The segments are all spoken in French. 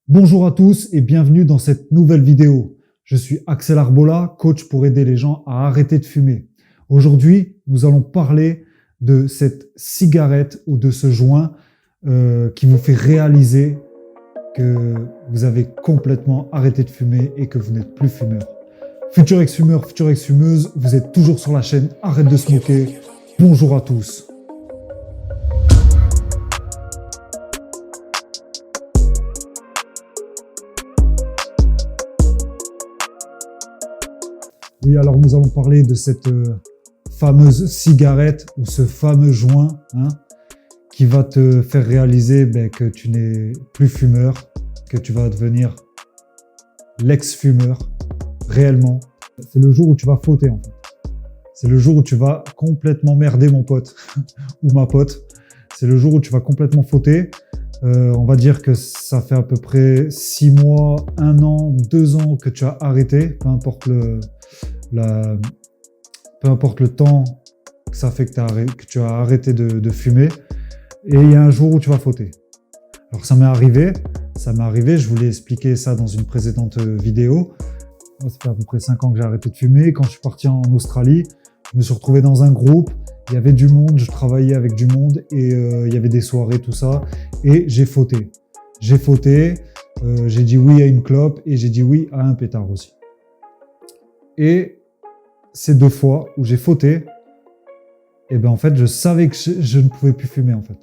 Bonjour à tous et bienvenue dans cette nouvelle vidéo. Je suis Axel Arbola, coach pour aider les gens à arrêter de fumer. Aujourd'hui, nous allons parler de cette cigarette ou de ce joint qui vous fait réaliser que vous avez complètement arrêté de fumer et que vous n'êtes plus fumeur. Futur ex-fumeur, future ex-fumeuse, vous êtes toujours sur la chaîne Arrête de smoker. Bonjour à tous. Oui, alors nous allons parler de cette fameuse cigarette ou ce fameux joint qui va te faire réaliser que tu n'es plus fumeur, que tu vas devenir l'ex-fumeur réellement. C'est le jour où tu vas fauter en fait. C'est le jour où tu vas complètement merder mon pote ou ma pote. C'est le jour où tu vas complètement fauter. On va dire que ça fait à peu près 6 mois, 1 an, 2 ans que tu as arrêté, peu importe le temps que ça fait que tu as arrêté de fumer. Et il y a un jour où tu vas fauter. Alors ça m'est arrivé, je voulais expliquer ça dans une précédente vidéo. Ça fait à peu près 5 ans que j'ai arrêté de fumer. Quand je suis parti en Australie, je me suis retrouvé dans un groupe, il y avait du monde, je travaillais avec du monde et il y avait des soirées, tout ça. Et j'ai fauté. J'ai dit oui à une clope et j'ai dit oui à un pétard aussi. Et ces 2 fois où j'ai fauté, et en fait, je savais que je ne pouvais plus fumer en fait.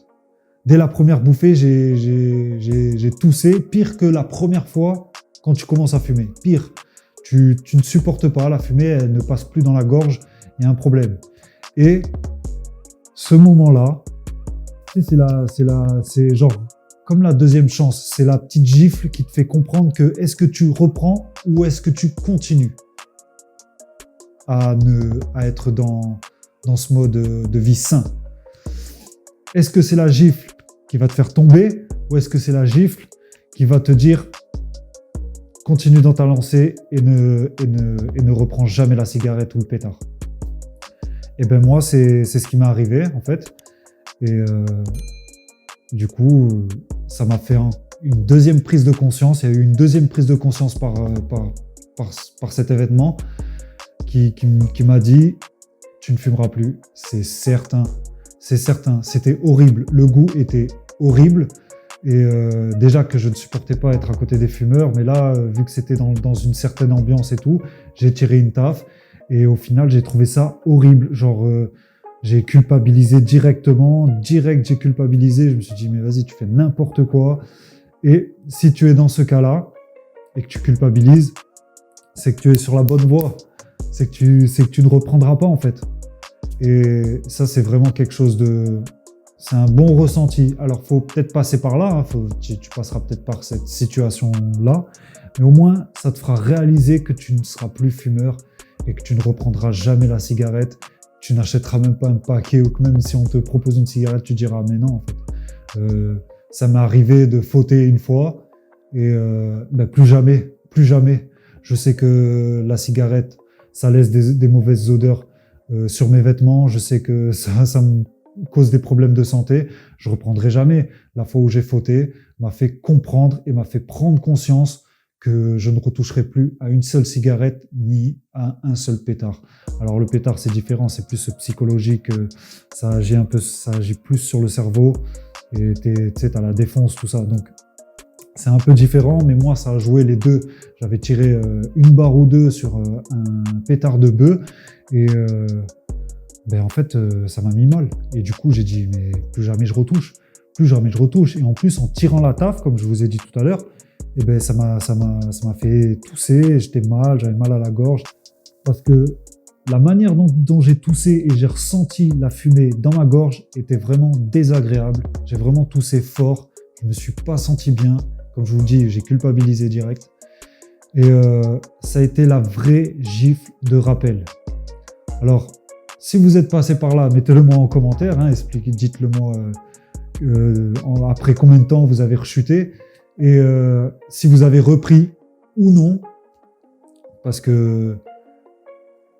Dès la première bouffée, j'ai toussé, pire que la première fois quand tu commences à fumer. Pire, tu ne supportes pas, la fumée, elle ne passe plus dans la gorge, il y a un problème. Et ce moment-là, c'est genre comme la deuxième chance, c'est la petite gifle qui te fait comprendre que est-ce que tu reprends ou est-ce que tu continues à être dans ce mode de vie sain. Est-ce que c'est la gifle qui va te faire tomber ou est-ce que c'est la gifle qui va te dire continue dans ta lancée et ne reprends jamais la cigarette ou le pétard? Et moi, c'est ce qui m'est arrivé en fait. Et du coup, ça m'a fait une deuxième prise de conscience. Il y a eu une deuxième prise de conscience par cet événement qui m'a dit tu ne fumeras plus, c'est certain. C'était horrible, le goût était horrible et déjà que je ne supportais pas être à côté des fumeurs, mais là, vu que c'était dans une certaine ambiance et tout, j'ai tiré une taffe et au final, j'ai trouvé ça horrible. Genre, j'ai culpabilisé directement, j'ai culpabilisé, je me suis dit mais vas-y, tu fais n'importe quoi. Et si tu es dans ce cas-là et que tu culpabilises, c'est que tu es sur la bonne voie. C'est que tu ne reprendras pas en fait. Et ça, c'est vraiment quelque chose c'est un bon ressenti. Alors, faut peut-être passer par là, tu passeras peut-être par cette situation-là, mais au moins, ça te fera réaliser que tu ne seras plus fumeur et que tu ne reprendras jamais la cigarette. Tu n'achèteras même pas un paquet ou que même si on te propose une cigarette, tu diras mais non en fait. Ça m'est arrivé de fauter une fois et plus jamais. Je sais que la cigarette, ça laisse des mauvaises odeurs sur mes vêtements. Je sais que ça me cause des problèmes de santé. Je reprendrai jamais. La fois où j'ai fauté m'a fait comprendre et m'a fait prendre conscience que je ne retoucherai plus à une seule cigarette ni à un seul pétard. Alors le pétard, c'est différent, c'est plus psychologique. Ça agit plus sur le cerveau et tu sais, t'as la défense, tout ça. Donc c'est un peu différent, mais moi, ça a joué les deux. J'avais tiré une barre ou deux sur un pétard de bœuf et en fait, ça m'a mis mal. Et du coup, j'ai dit, mais plus jamais je retouche. Et en plus, en tirant la taffe, comme je vous ai dit tout à l'heure, ça m'a fait tousser, j'avais mal à la gorge. Parce que la manière dont j'ai toussé et j'ai ressenti la fumée dans ma gorge était vraiment désagréable. J'ai vraiment toussé fort, je me suis pas senti bien. Comme je vous le dis, j'ai culpabilisé direct. Et ça a été la vraie gifle de rappel. Alors, si vous êtes passé par là, mettez-le moi en commentaire, dites-le moi après combien de temps vous avez rechuté et si vous avez repris ou non, parce que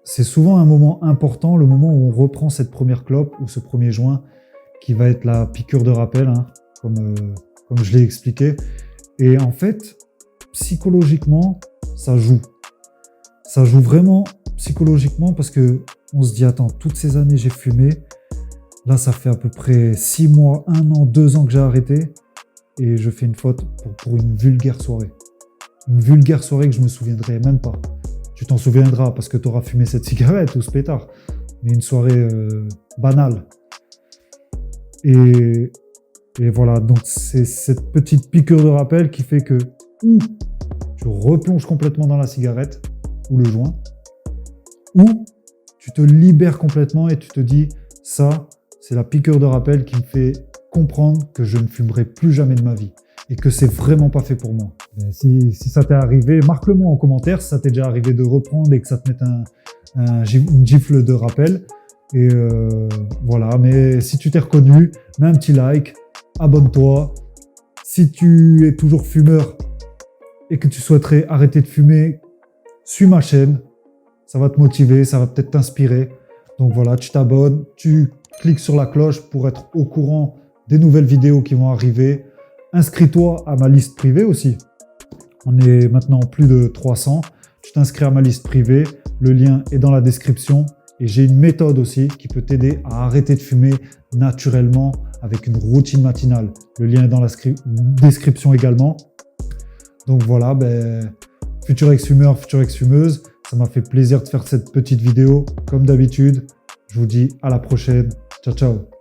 c'est souvent un moment important, le moment où on reprend cette première clope ou ce premier joint qui va être la piqûre de rappel, comme je l'ai expliqué. Et en fait, psychologiquement, ça joue. Ça joue vraiment psychologiquement parce que on se dit, attends, toutes ces années j'ai fumé. Là, ça fait à peu près 6 mois, 1 an, 2 ans que j'ai arrêté. Et je fais une faute pour une vulgaire soirée. Une vulgaire soirée que je me souviendrai même pas. Tu t'en souviendras parce que tu auras fumé cette cigarette ou ce pétard. Mais une soirée banale. Et voilà, donc c'est cette petite piqûre de rappel qui fait que ou tu replonges complètement dans la cigarette ou le joint, ou tu te libères complètement et tu te dis, ça, c'est la piqûre de rappel qui me fait comprendre que je ne fumerai plus jamais de ma vie et que c'est vraiment pas fait pour moi. Si ça t'est arrivé, marque-le moi en commentaire si ça t'est déjà arrivé de reprendre et que ça te mette une gifle de rappel. Et voilà, mais si tu t'es reconnu, mets un petit like, abonne-toi. Si tu es toujours fumeur et que tu souhaiterais arrêter de fumer, suis ma chaîne. Ça va te motiver, ça va peut-être t'inspirer. Donc voilà, tu t'abonnes, tu cliques sur la cloche pour être au courant des nouvelles vidéos qui vont arriver. Inscris-toi à ma liste privée aussi. On est maintenant plus de 300. Tu t'inscris à ma liste privée. Le lien est dans la description. Et j'ai une méthode aussi qui peut t'aider à arrêter de fumer naturellement avec une routine matinale. Le lien est dans la description également. Donc voilà, futur ex-fumeur, future ex-fumeuse, ça m'a fait plaisir de faire cette petite vidéo comme d'habitude. Je vous dis à la prochaine. Ciao, ciao.